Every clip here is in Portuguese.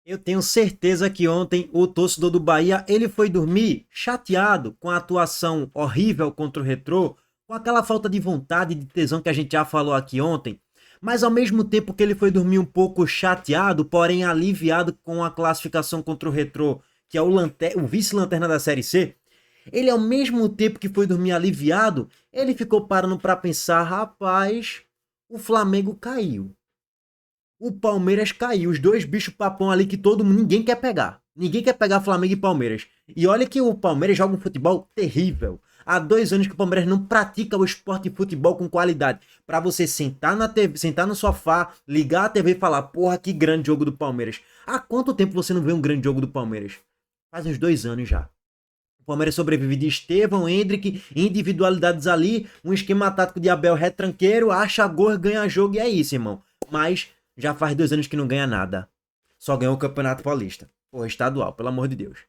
Eu tenho certeza que ontem o torcedor do Bahia, ele foi dormir chateado com a atuação horrível contra o Retrô, com aquela falta de vontade e de tesão que a gente já falou aqui ontem, mas ao mesmo tempo que ele foi dormir um pouco chateado, porém aliviado com a classificação contra o Retrô, que é o vice-lanterna da Série C, ele ao mesmo tempo que foi dormir aliviado, ele ficou parando para pensar, rapaz, o Flamengo caiu. O Palmeiras caiu. Os dois bichos papão ali que todo mundo, ninguém quer pegar. Ninguém quer pegar Flamengo e Palmeiras. E olha que o Palmeiras joga um futebol terrível. Há 2 anos que o Palmeiras não pratica o esporte de futebol com qualidade. Pra você sentar na TV, sentar no sofá, ligar a TV e falar, porra, que grande jogo do Palmeiras. Há quanto tempo você não vê um grande jogo do Palmeiras? Faz uns 2 anos já. O Palmeiras sobrevive de Estevão, Hendrick, individualidades ali, um esquema tático de Abel retranqueiro, acha gol, ganha jogo e é isso, irmão. Mas já faz 2 anos que não ganha nada. Só ganhou o Campeonato Paulista. Porra, estadual, pelo amor de Deus.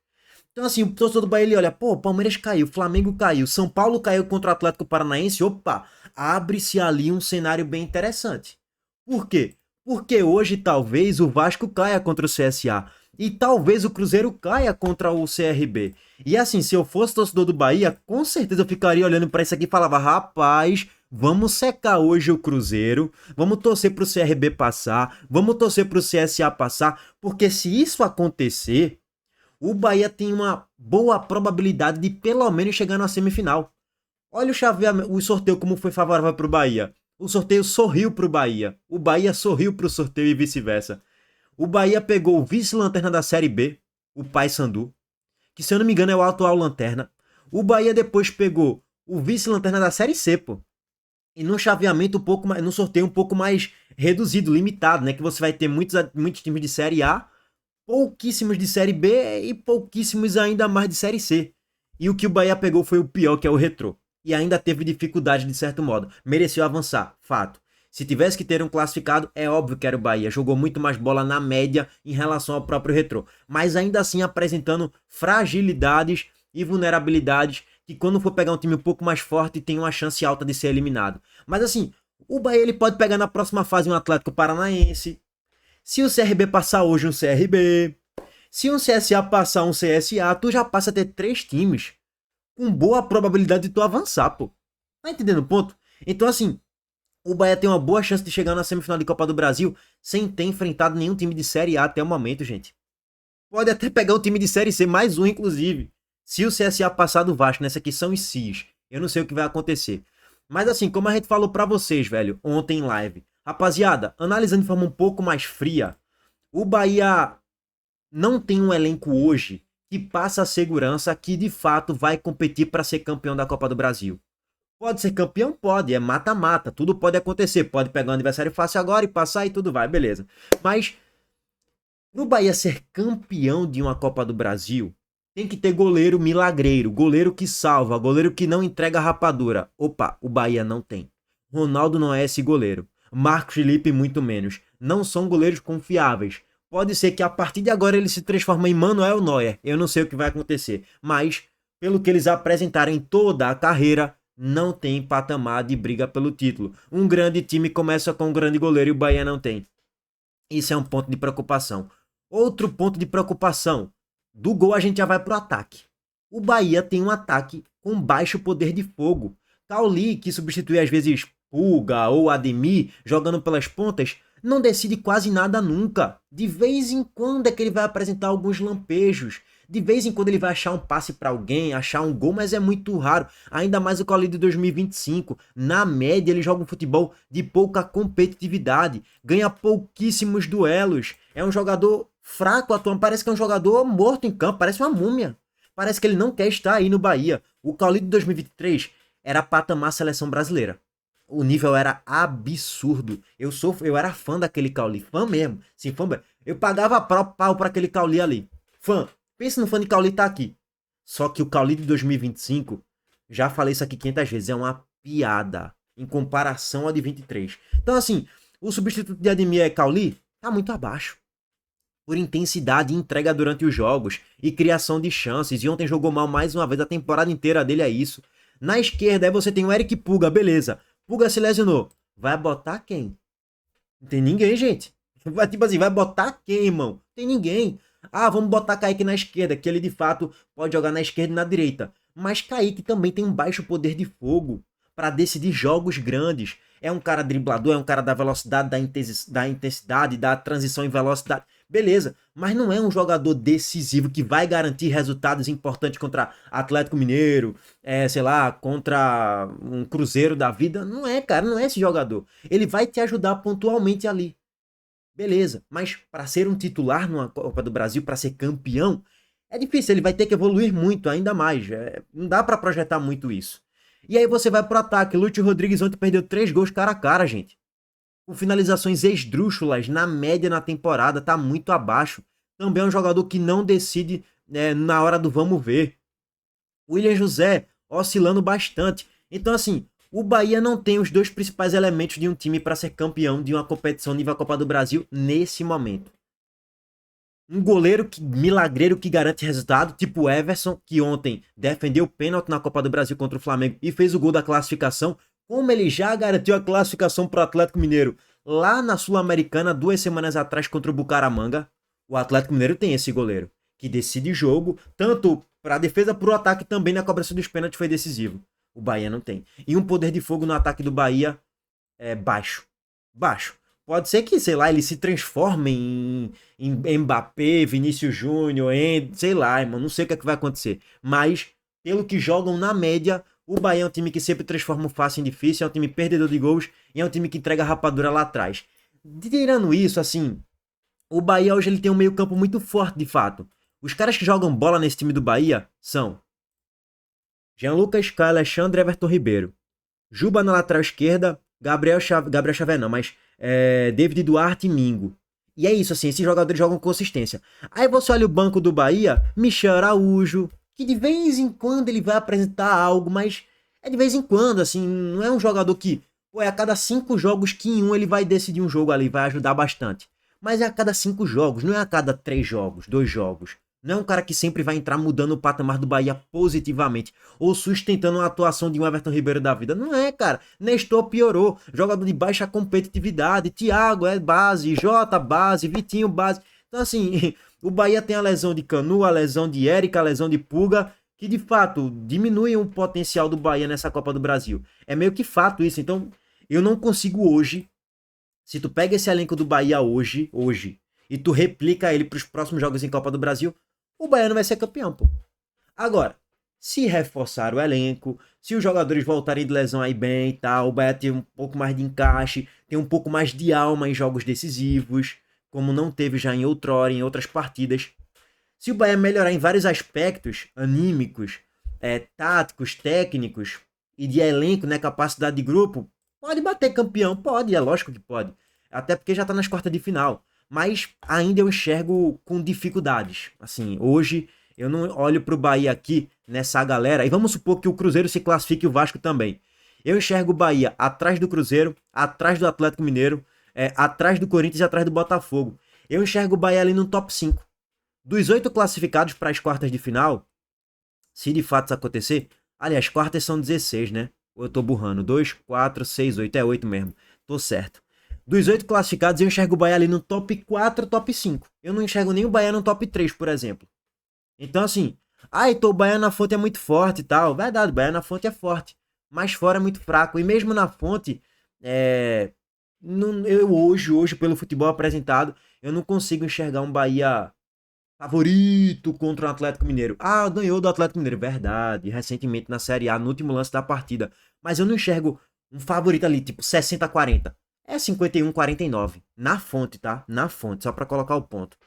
Então assim, o torcedor do Bahia ele olha, pô, o Palmeiras caiu, Flamengo caiu, São Paulo caiu contra o Atlético Paranaense, opa, abre-se ali um cenário bem interessante. Por quê? Porque hoje talvez o Vasco caia contra o CSA e talvez o Cruzeiro caia contra o CRB. E assim, se eu fosse torcedor do Bahia, com certeza eu ficaria olhando pra isso aqui e falava, rapaz, vamos secar hoje o Cruzeiro, vamos torcer pro CRB passar, vamos torcer pro CSA passar, porque se isso acontecer, o Bahia tem uma boa probabilidade de pelo menos chegar na semifinal. Olha o sorteio como foi favorável pro Bahia. O sorteio sorriu pro Bahia. O Bahia sorriu pro sorteio e vice-versa. O Bahia pegou o vice-lanterna da Série B, o Paysandu, que se eu não me engano é o atual lanterna. O Bahia depois pegou o vice-lanterna da Série C, pô. E num chaveamento um pouco mais, num sorteio um pouco mais reduzido, limitado, né? Que você vai ter muitos times de Série A, pouquíssimos de Série B e pouquíssimos ainda mais de Série C. E o que o Bahia pegou foi o pior, que é o Retrô. E ainda teve dificuldade de certo modo. Mereceu avançar, fato. Se tivesse que ter um classificado, é óbvio que era o Bahia. Jogou muito mais bola na média em relação ao próprio Retrô. Mas ainda assim apresentando fragilidades e vulnerabilidades que quando for pegar um time um pouco mais forte tem uma chance alta de ser eliminado. Mas assim, o Bahia ele pode pegar na próxima fase um Atlético Paranaense. Se o CRB passar hoje um CRB. Se um CSA passar um CSA, tu já passa a ter 3 times com boa probabilidade de tu avançar, pô. Tá entendendo o ponto? Então assim, o Bahia tem uma boa chance de chegar na semifinal de Copa do Brasil sem ter enfrentado nenhum time de Série A até o momento, gente. Pode até pegar um time de Série C, mais um inclusive. Se o CSA passar do Vasco, nessa aqui são os Cis. Eu não sei o que vai acontecer. Mas assim, como a gente falou pra vocês, velho, ontem em live. Rapaziada, analisando de forma um pouco mais fria, o Bahia não tem um elenco hoje que passa a segurança que de fato vai competir para ser campeão da Copa do Brasil. Pode ser campeão? Pode, é mata-mata, tudo pode acontecer. Pode pegar um adversário fácil agora e passar e tudo vai, beleza. Mas no Bahia ser campeão de uma Copa do Brasil, tem que ter goleiro milagreiro, goleiro que salva, goleiro que não entrega rapadura. Opa, o Bahia não tem. Ronaldo não é esse goleiro. Marcos Felipe muito menos. Não são goleiros confiáveis. Pode ser que a partir de agora ele se transforme em Manuel Neuer. Eu não sei o que vai acontecer. Mas, pelo que eles apresentaram em toda a carreira, não tem patamar de briga pelo título. Um grande time começa com um grande goleiro e o Bahia não tem. Isso é um ponto de preocupação. Outro ponto de preocupação. Do gol a gente já vai pro ataque. O Bahia tem um ataque com baixo poder de fogo. Cauli, que substitui às vezes Pulga ou Ademir jogando pelas pontas, não decide quase nada nunca. De vez em quando é que ele vai apresentar alguns lampejos. De vez em quando ele vai achar um passe para alguém, achar um gol, mas é muito raro. Ainda mais o Cauli de 2025. Na média ele joga um futebol de pouca competitividade, ganha pouquíssimos duelos. É um jogador fraco atuando, parece que é um jogador morto em campo, parece uma múmia. Parece que ele não quer estar aí no Bahia. O Cauli de 2023 era patamar seleção brasileira. O nível era absurdo. Eu era fã daquele Cauli, fã mesmo. Sim, fã mesmo. Eu pagava pau pra aquele Cauli ali. Fã. Pensa no fã de Cauli tá aqui. Só que o Cauli de 2025, já falei isso aqui 500 vezes, é uma piada em comparação ao de 23. Então assim, o substituto de Ademir é Cauli, tá muito abaixo. Por intensidade e entrega durante os jogos e criação de chances. E ontem jogou mal mais uma vez, a temporada inteira dele é isso. Na esquerda aí você tem o Eric Puga, beleza. Puga se lesionou. Vai botar quem? Não tem ninguém, gente. Tipo assim, vai botar quem, irmão? Tem ninguém. Ah, vamos botar Kaique na esquerda, que ele de fato pode jogar na esquerda e na direita. Mas Kaique também tem um baixo poder de fogo para decidir jogos grandes. É um cara driblador, é um cara da velocidade, da intensidade, da transição em velocidade. Beleza, mas não é um jogador decisivo que vai garantir resultados importantes contra Atlético Mineiro, sei lá, contra um Cruzeiro da vida. Não é, cara, não é esse jogador. Ele vai te ajudar pontualmente ali. Beleza, mas para ser um titular numa Copa do Brasil, para ser campeão, é difícil, ele vai ter que evoluir muito, ainda mais. Não dá para projetar muito isso. E aí você vai pro ataque. Lúcio Rodrigues ontem perdeu 3 gols cara a cara, gente. Com finalizações esdrúxulas, na média na temporada, tá muito abaixo. Também é um jogador que não decide na hora do vamos ver. William José oscilando bastante. Então, assim, o Bahia não tem os 2 principais elementos de um time para ser campeão de uma competição nível Copa do Brasil nesse momento. Um goleiro milagreiro que garante resultado, tipo o Everson, que ontem defendeu o pênalti na Copa do Brasil contra o Flamengo e fez o gol da classificação, como ele já garantiu a classificação para o Atlético Mineiro lá na Sul-Americana 2 semanas atrás contra o Bucaramanga. O Atlético Mineiro tem esse goleiro que decide jogo, tanto para a defesa para o ataque, também na cobrança dos pênaltis foi decisivo. O Bahia não tem. E um poder de fogo no ataque do Bahia é baixo. Baixo. Pode ser que, sei lá, ele se transforme em Mbappé, Vinícius Júnior, sei lá, irmão, não sei o que, é que vai acontecer. Mas, pelo que jogam na média, o Bahia é um time que sempre transforma o fácil em difícil, é um time perdedor de gols e é um time que entrega rapadura lá atrás. Tirando isso, assim, o Bahia hoje ele tem um meio campo muito forte, de fato. Os caras que jogam bola nesse time do Bahia são Jean Lucas, Caio Alexandre e Everton Ribeiro. Juba na lateral esquerda, Gabriel Xavier não, mas David Duarte e Mingo. E é isso, assim, esses jogadores jogam consistência. Aí você olha o banco do Bahia, Michel Araújo, que de vez em quando ele vai apresentar algo, mas é de vez em quando, assim, não é um jogador que, a cada 5 jogos que em um ele vai decidir um jogo ali, vai ajudar bastante. Mas é a cada 5 jogos, não é a cada 3 jogos, 2 jogos. Não é um cara que sempre vai entrar mudando o patamar do Bahia positivamente ou sustentando a atuação de um Everton Ribeiro da vida. Não é, cara. Nestor piorou. Jogador de baixa competitividade. Thiago é base. Jota base. Vitinho base. Então, assim, o Bahia tem a lesão de Canu, a lesão de Érica, a lesão de Puga, que de fato diminuem o potencial do Bahia nessa Copa do Brasil. É meio que fato isso. Então, eu não consigo hoje, se tu pega esse elenco do Bahia hoje, e tu replica ele para os próximos jogos em Copa do Brasil, o Bahia não vai ser campeão, pô. Agora, se reforçar o elenco, se os jogadores voltarem de lesão aí bem e tal, o Bahia tem um pouco mais de encaixe, tem um pouco mais de alma em jogos decisivos, como não teve já em outrora, em outras partidas. Se o Bahia melhorar em vários aspectos, anímicos, táticos, técnicos e de elenco, né, capacidade de grupo, pode bater campeão, pode, é lógico que pode. Até porque já tá nas quartas de final. Mas ainda eu enxergo com dificuldades. Assim, hoje eu não olho pro Bahia aqui nessa galera. E vamos supor que o Cruzeiro se classifique e o Vasco também. Eu enxergo o Bahia atrás do Cruzeiro, atrás do Atlético Mineiro, atrás do Corinthians e atrás do Botafogo. Eu enxergo o Bahia ali no top 5. Dos 8 classificados para as quartas de final, se de fato isso acontecer, aliás, quartas são 16, né? Ou eu tô burrando? 2, 4, 6, 8. É 8 mesmo. Tô certo. Dos 8 classificados, eu enxergo o Bahia ali no top 4, top 5. Eu não enxergo nem o Bahia no top 3, por exemplo. Então, assim, então o Bahia na Fonte é muito forte e tal. Verdade, o Bahia na Fonte é forte. Mas fora é muito fraco. E mesmo na Fonte, eu hoje, pelo futebol apresentado, eu não consigo enxergar um Bahia favorito contra o Atlético Mineiro. Ah, ganhou do Atlético Mineiro. Verdade, recentemente na Série A, no último lance da partida. Mas eu não enxergo um favorito ali, tipo 60-40. É 51-49. Na Fonte, tá? Na Fonte, só pra colocar o ponto.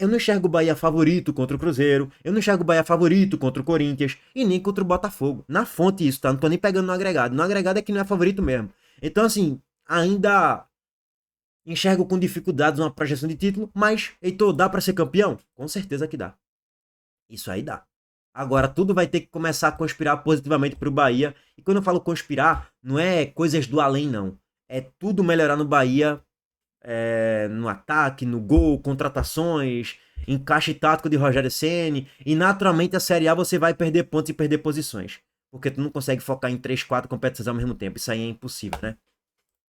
Eu não enxergo o Bahia favorito contra o Cruzeiro. Eu não enxergo o Bahia favorito contra o Corinthians. E nem contra o Botafogo. Na Fonte isso, tá? Não tô nem pegando no agregado. No agregado é que não é favorito mesmo. Então, assim, ainda enxergo com dificuldades uma projeção de título. Mas, Heitor, dá pra ser campeão? Com certeza que dá. Isso aí dá. Agora, tudo vai ter que começar a conspirar positivamente pro Bahia. E quando eu falo conspirar, não é coisas do além, não. É tudo melhorar no Bahia, no ataque, no gol, contratações, encaixe tático de Rogério Ceni, e naturalmente a Série A você vai perder pontos e perder posições, porque tu não consegue focar em 3, 4 competições ao mesmo tempo, isso aí é impossível, né?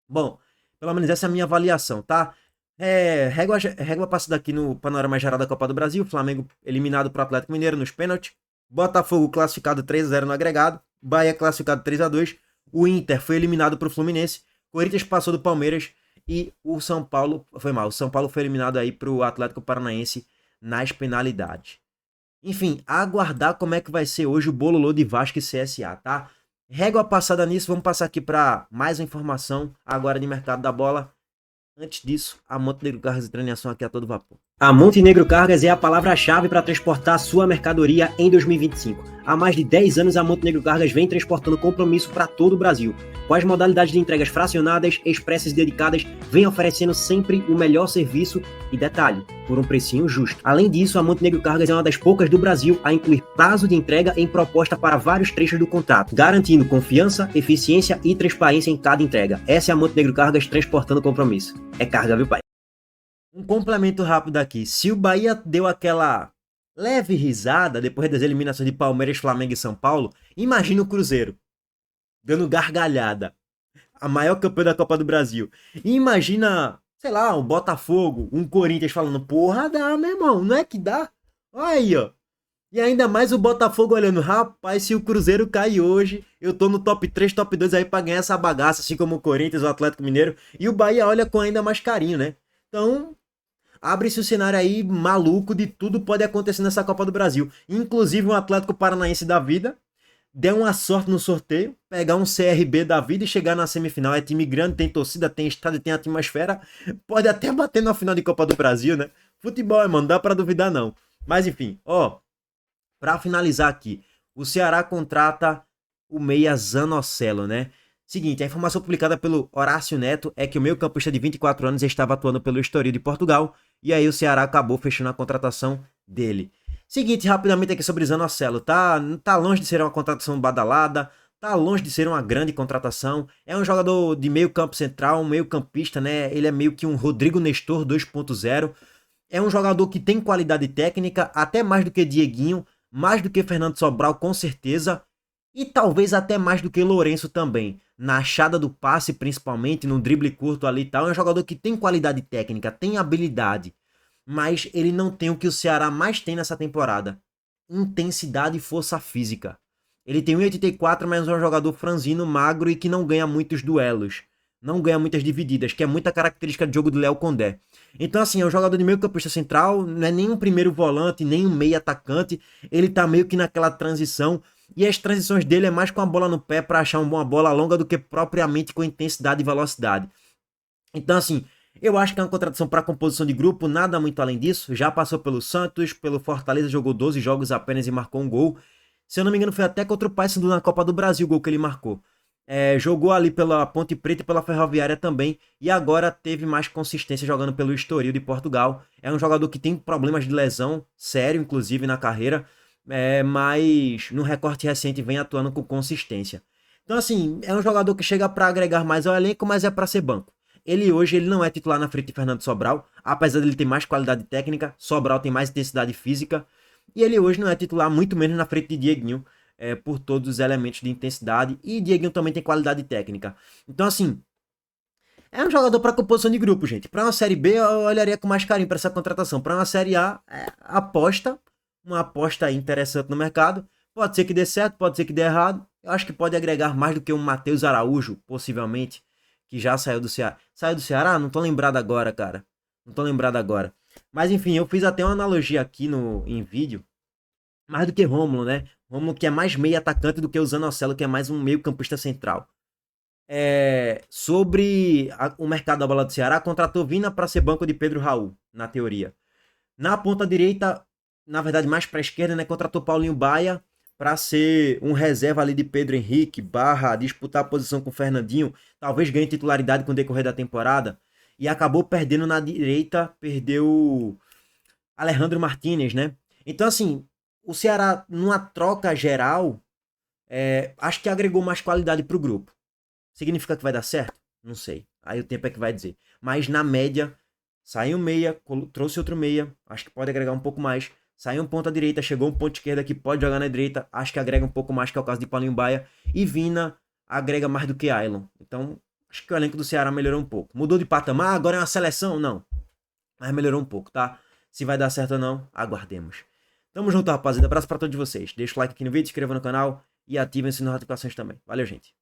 Bom, pelo menos essa é a minha avaliação, tá? Régua passada aqui no panorama geral da Copa do Brasil. Flamengo eliminado pro Atlético Mineiro nos pênaltis. Botafogo classificado 3-0 no agregado. Bahia classificado 3-2. O Inter foi eliminado pro Fluminense. Corinthians passou do Palmeiras. E o São Paulo foi mal. O São Paulo foi eliminado aí pro Atlético Paranaense nas penalidades. Enfim, aguardar como é que vai ser hoje o bololô de Vasco e CSA, tá? Régua passada nisso, vamos passar aqui para mais uma informação agora de mercado da bola. Antes disso, a Montenegro Cargas entrando em ação aqui a todo vapor. A Montenegro Cargas é a palavra-chave para transportar sua mercadoria em 2025. Há mais de 10 anos, a Montenegro Cargas vem transportando compromisso para todo o Brasil. Com as modalidades de entregas fracionadas, expressas e dedicadas, vem oferecendo sempre o melhor serviço e detalhe, por um precinho justo. Além disso, a Montenegro Cargas é uma das poucas do Brasil a incluir prazo de entrega em proposta para vários trechos do contrato, garantindo confiança, eficiência e transparência em cada entrega. Essa é a Montenegro Cargas transportando compromisso. É carga, viu, pai? Um complemento rápido aqui. Se o Bahia deu aquela leve risada depois das eliminações de Palmeiras, Flamengo e São Paulo, imagina o Cruzeiro dando gargalhada. A maior campeã da Copa do Brasil. E imagina, sei lá, um Botafogo, um Corinthians falando, porra, dá, meu irmão, não é que dá? Olha aí, ó. E ainda mais o Botafogo olhando, rapaz, se o Cruzeiro cai hoje, eu tô no top 3, top 2 aí pra ganhar essa bagaça, assim como o Corinthians, o Atlético Mineiro. E o Bahia olha com ainda mais carinho, né? Então, abre-se o cenário aí maluco de tudo pode acontecer nessa Copa do Brasil. Inclusive um Atlético Paranaense da vida deu uma sorte no sorteio, pegar um CRB da vida e chegar na semifinal. É time grande, tem torcida, tem estádio, tem atmosfera. Pode até bater na final de Copa do Brasil, né? Futebol, mano, não dá pra duvidar não. Mas enfim, ó, pra finalizar aqui, o Ceará contrata o meia Zanocelo, né? Seguinte, a informação publicada pelo Horácio Neto é que o meio-campista de 24 anos estava atuando pelo Estoril de Portugal e aí o Ceará acabou fechando a contratação dele. Seguinte, rapidamente aqui sobre Zanocelo, tá longe de ser uma contratação badalada, tá longe de ser uma grande contratação, é um jogador de meio campo central, um meio campista, né, ele é meio que um Rodrigo Nestor 2.0, é um jogador que tem qualidade técnica, até mais do que Dieguinho, mais do que Fernando Sobral com certeza, e talvez até mais do que Lourenço também, na achada do passe principalmente, no drible curto ali e tal, é um jogador que tem qualidade técnica, tem habilidade, mas ele não tem o que o Ceará mais tem nessa temporada: intensidade e força física. Ele tem 1,84, mas é um jogador franzino, magro e que não ganha muitos duelos. Não ganha muitas divididas, que é muita característica de jogo do Léo Condé. Então, assim, é um jogador de meio campista central, não é nem um primeiro volante, nem um meio atacante. Ele tá meio que naquela transição. E as transições dele é mais com a bola no pé para achar uma bola longa do que propriamente com intensidade e velocidade. Então, assim, eu acho que é uma contratação para composição de grupo, nada muito além disso. Já passou pelo Santos, pelo Fortaleza, jogou 12 jogos apenas e marcou um gol. Se eu não me engano, foi até contra o Paysandu na Copa do Brasil o gol que ele marcou. Jogou ali pela Ponte Preta e pela Ferroviária também. E agora teve mais consistência jogando pelo Estoril de Portugal. É um jogador que tem problemas de lesão, sério, inclusive, na carreira. Mas no recorte recente vem atuando com consistência. Então, assim, é um jogador que chega para agregar mais ao elenco, mas é para ser banco. Ele hoje ele não é titular na frente de Fernando Sobral, apesar dele ter mais qualidade técnica, Sobral tem mais intensidade física, e ele hoje não é titular muito menos na frente de Dieguinho, por todos os elementos de intensidade, e Dieguinho também tem qualidade técnica. Então, assim, é um jogador para composição de grupo, gente. Para uma Série B, eu olharia com mais carinho para essa contratação. Para uma Série A, uma aposta interessante no mercado. Pode ser que dê certo, pode ser que dê errado. Eu acho que pode agregar mais do que um Matheus Araújo, possivelmente, que já saiu do Ceará. Saiu do Ceará? Não tô lembrado agora, cara. Não tô lembrado agora. Mas enfim, eu fiz até uma analogia aqui em vídeo. Mais do que Rômulo, né? Rômulo que é mais meio atacante do que o Zanocelo, que é mais um meio campista central. Sobre o mercado da bola do Ceará, contratou Vina para ser banco de Pedro Raul, na teoria. Na ponta direita, na verdade mais para a esquerda, né? Contratou Paulinho Baia para ser um reserva ali de Pedro Henrique, disputar a posição com o Fernandinho, talvez ganhe titularidade com o decorrer da temporada, e acabou perdendo na direita, perdeu Alejandro Martínez, né? Então, assim, o Ceará, numa troca geral, acho que agregou mais qualidade pro grupo. Significa que vai dar certo? Não sei. Aí o tempo é que vai dizer. Mas, na média, saiu um meia, trouxe outro meia, acho que pode agregar um pouco mais. Saiu um ponta direita, chegou um ponto esquerda que pode jogar na direita, acho que agrega um pouco mais, que é o caso de Paulinho Baia. E Vina agrega mais do que Ailon. Então, acho que o elenco do Ceará melhorou um pouco. Mudou de patamar, agora é uma seleção? Não. mas melhorou um pouco, tá? Se vai dar certo ou não, aguardemos. Tamo junto, rapaziada. Abraço pra todos vocês. Deixa o like aqui no vídeo, se inscreva no canal e ativem as notificações também. Valeu, gente.